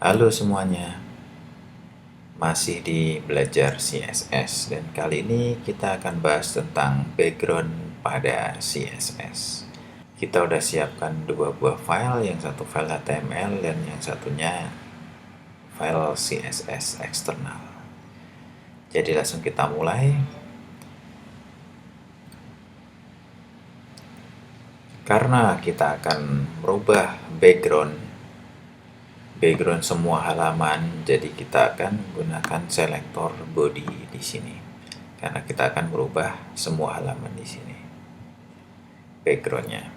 Halo semuanya, masih di belajar CSS dan kali ini kita akan bahas tentang background pada CSS. Kita udah siapkan dua buah file, yang satu file HTML dan yang satunya file CSS eksternal. Jadi langsung kita mulai. Karena kita akan merubah background semua halaman, jadi kita akan menggunakan selektor body di sini. Karena kita akan merubah semua halaman di sini. Backgroundnya,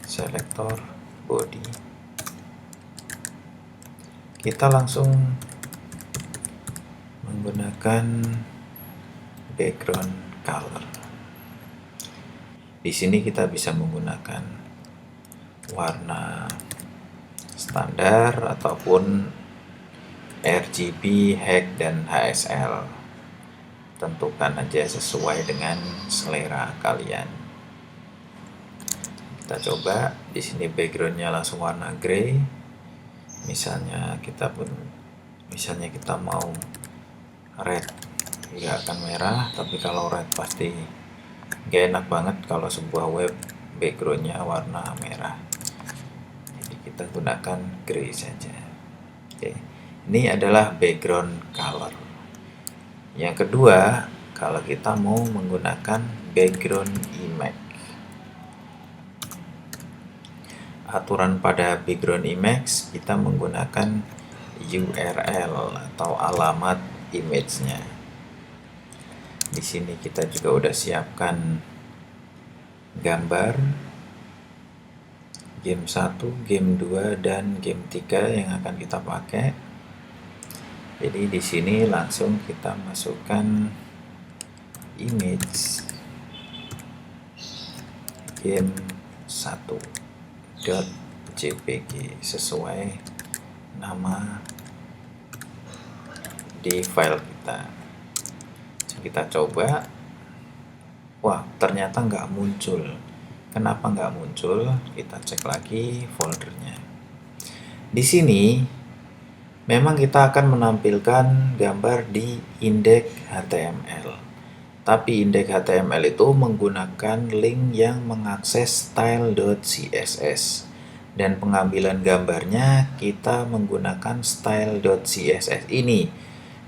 selektor body. Kita langsung menggunakan background color. Di sini kita bisa menggunakan warna standar ataupun RGB, HEC, dan HSL. Tentukan aja sesuai dengan selera kalian. Kita coba di sini backgroundnya langsung warna grey. Misalnya kita mau red, nggak akan merah, tapi kalau red pasti gak enak banget kalau sebuah web backgroundnya warna merah. Jadi kita gunakan grey saja. Oke, ini adalah background color. Yang kedua, kalau kita mau menggunakan background image, aturan pada background image kita menggunakan URL atau alamat image-nya. Di sini kita juga udah siapkan gambar game 1, game 2, dan game 3 yang akan kita pakai. Jadi di sini langsung kita masukkan image game 1.jpg sesuai nama di file kita. Kita coba. Wah, ternyata nggak muncul. Kenapa nggak muncul? Kita cek lagi foldernya. Di sini memang kita akan menampilkan gambar di index HTML. Tapi index HTML itu menggunakan link yang mengakses style.css. Dan pengambilan gambarnya kita menggunakan style.css ini.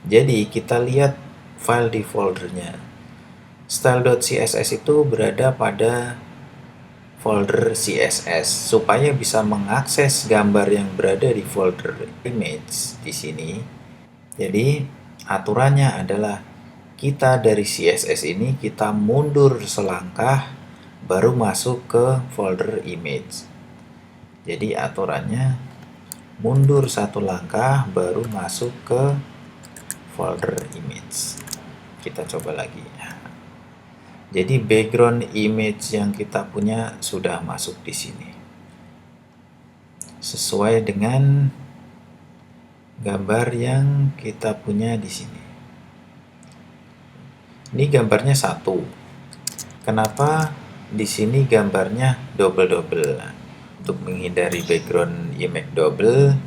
Jadi kita lihat file di foldernya. Style.css itu berada pada folder CSS supaya bisa mengakses gambar yang berada di folder image di sini. Jadi aturannya adalah kita dari CSS ini kita mundur selangkah baru masuk ke folder image. Jadi aturannya mundur satu langkah baru masuk ke folder image. Kita coba lagi. Jadi background image yang kita punya sudah masuk di sini. Sesuai dengan gambar yang kita punya di sini. Ini gambarnya satu. Kenapa di sini gambarnya double-double? Untuk menghindari background image double,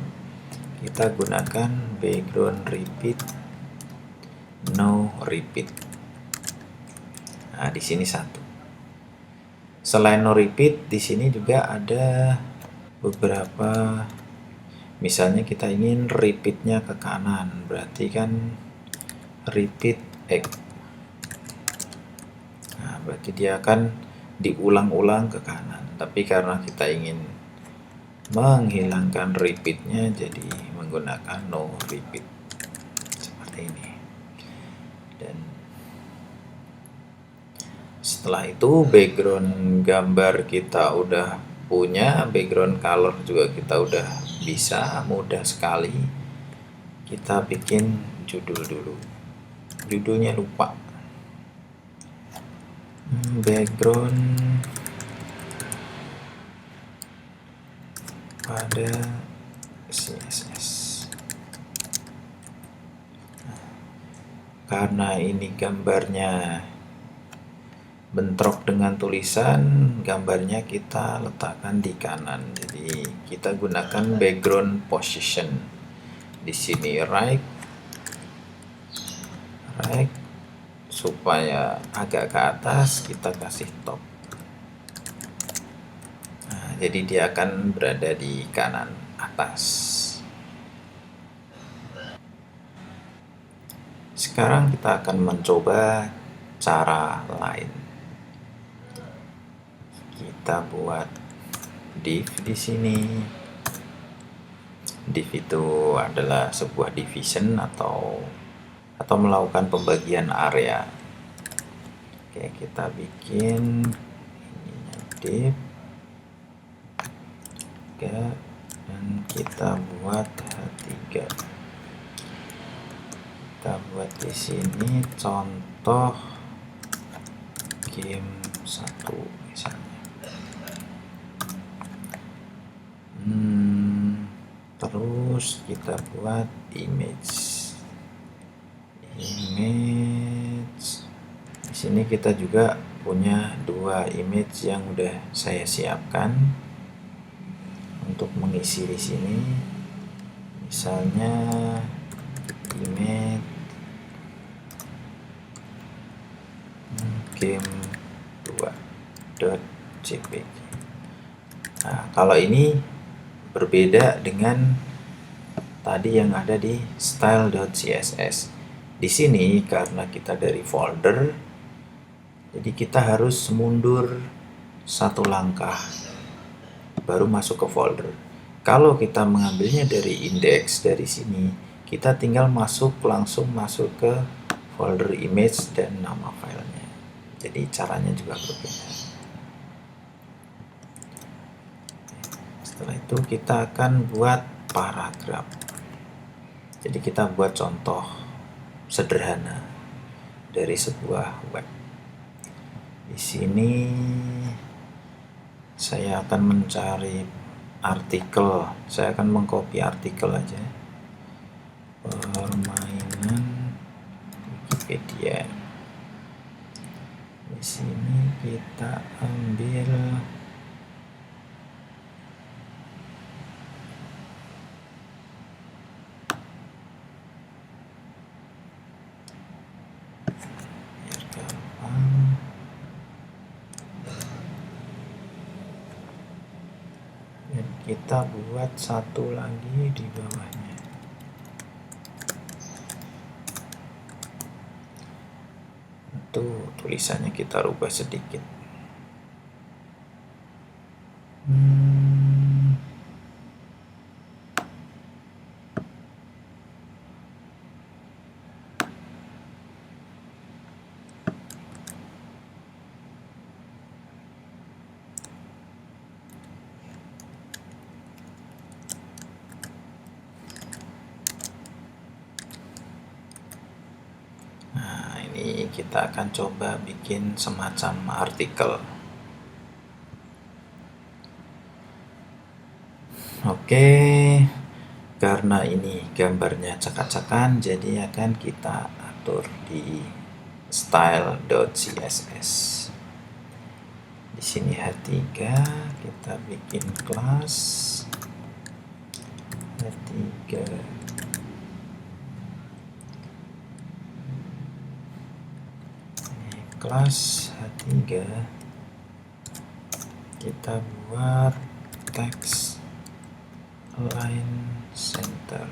kita gunakan background repeat, no repeat. Nah, di sini satu. Selain no repeat, di sini juga ada beberapa. Misalnya kita ingin repeatnya ke kanan, berarti kan repeat X. Nah, berarti dia akan diulang-ulang ke kanan. Tapi karena kita ingin menghilangkan repeatnya, jadi menggunakan no repeat seperti ini. Dan setelah itu background gambar kita udah punya, background color juga kita udah bisa, mudah sekali. Kita bikin judul dulu. Judulnya lupa. Background pada CSS. Karena ini gambarnya bentrok dengan tulisan, gambarnya kita letakkan di kanan. Jadi kita gunakan background position. Di sini right, supaya agak ke atas kita kasih top. Nah, jadi dia akan berada di kanan atas. Sekarang kita akan mencoba cara lain. Kita buat div di sini. Div itu adalah sebuah division atau melakukan pembagian area. Oke, kita bikin ininya div. Oke, dan kita buat H3. Kita buat di sini contoh game 1 misalnya. Terus kita buat image. Di sini kita juga punya 2 image yang udah saya siapkan untuk mengisi di sini. Misalnya image game 2.jpg. Nah, kalau ini berbeda dengan tadi yang ada di style.css. Di sini karena kita dari folder, jadi kita harus mundur 1 langkah baru masuk ke folder. Kalau kita mengambilnya dari index dari sini, kita tinggal langsung masuk ke folder image dan nama filenya. Jadi caranya juga berbeda. Setelah itu kita akan buat paragraf. Jadi kita buat contoh sederhana dari sebuah web. Di sini saya akan mencari artikel. Saya akan mengcopy artikel aja. Permainan Wikipedia. Di sini kita ambil kita buat satu lagi di bawahnya. Itu tulisannya kita rubah sedikit. Kita akan coba bikin semacam artikel. Oke, karena ini gambarnya cakak-cakan, jadi akan kita atur di style.css. Di sini H3 kita bikin kelas H3. Kelas H3 kita buat text align center.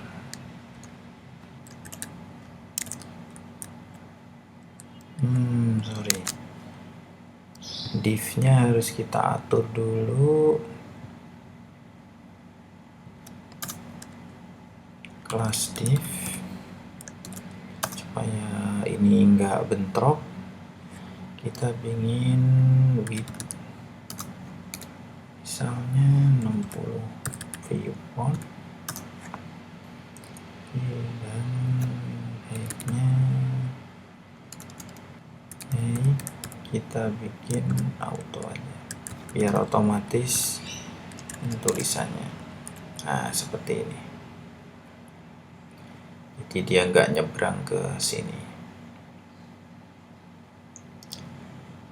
Sorry, div-nya harus kita atur dulu. Kelas div supaya ini enggak bentrok. Kita ingin width misalnya 60 viewport dan height-nya kita bikin auto aja biar otomatis tulisannya. Nah, seperti ini. Jadi dia nggak nyebrang ke sini.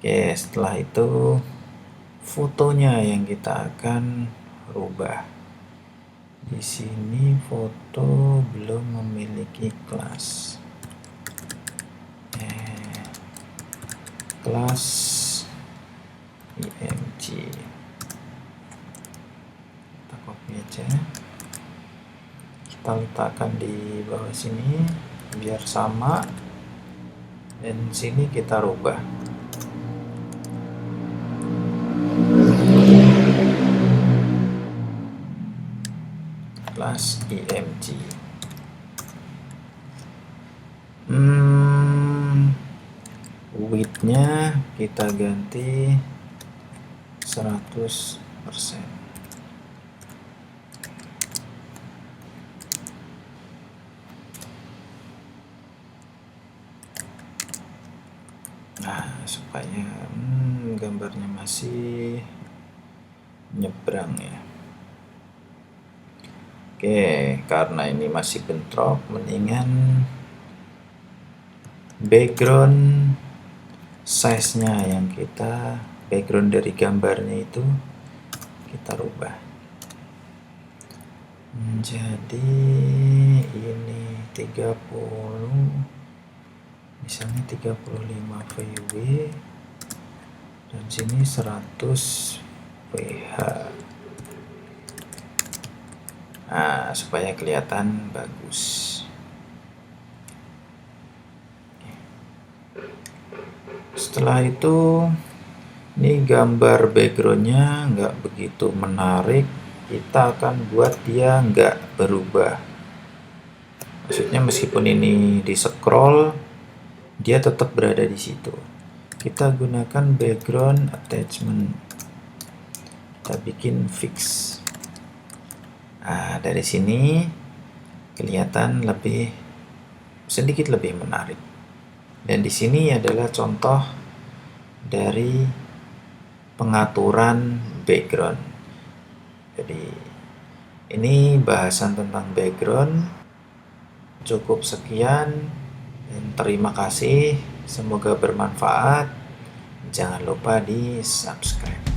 Oke, setelah itu fotonya yang kita akan rubah. Di sini foto belum memiliki kelas. Kelas img. Kita copy aja. Kita letakkan di bawah sini biar sama. Dan sini kita rubah. Kelas img. Width-nya kita ganti 100%. Nah, supaya gambarnya masih nyebrang ya. Oke, karena ini masih bentrok, mendingan background size-nya yang background dari gambarnya itu kita rubah. Jadi ini 30, misalnya 35 VW dan sini 100 PH. Nah, supaya kelihatan bagus. Setelah itu, ini gambar backgroundnya nggak begitu menarik. Kita akan buat dia nggak berubah. Maksudnya meskipun ini di scroll, dia tetap berada di situ. Kita gunakan background attachment. Kita bikin fix. Nah, dari sini kelihatan sedikit lebih menarik. Dan di sini adalah contoh dari pengaturan background. Jadi ini bahasan tentang background. Cukup sekian dan terima kasih. Semoga bermanfaat. Jangan lupa di subscribe.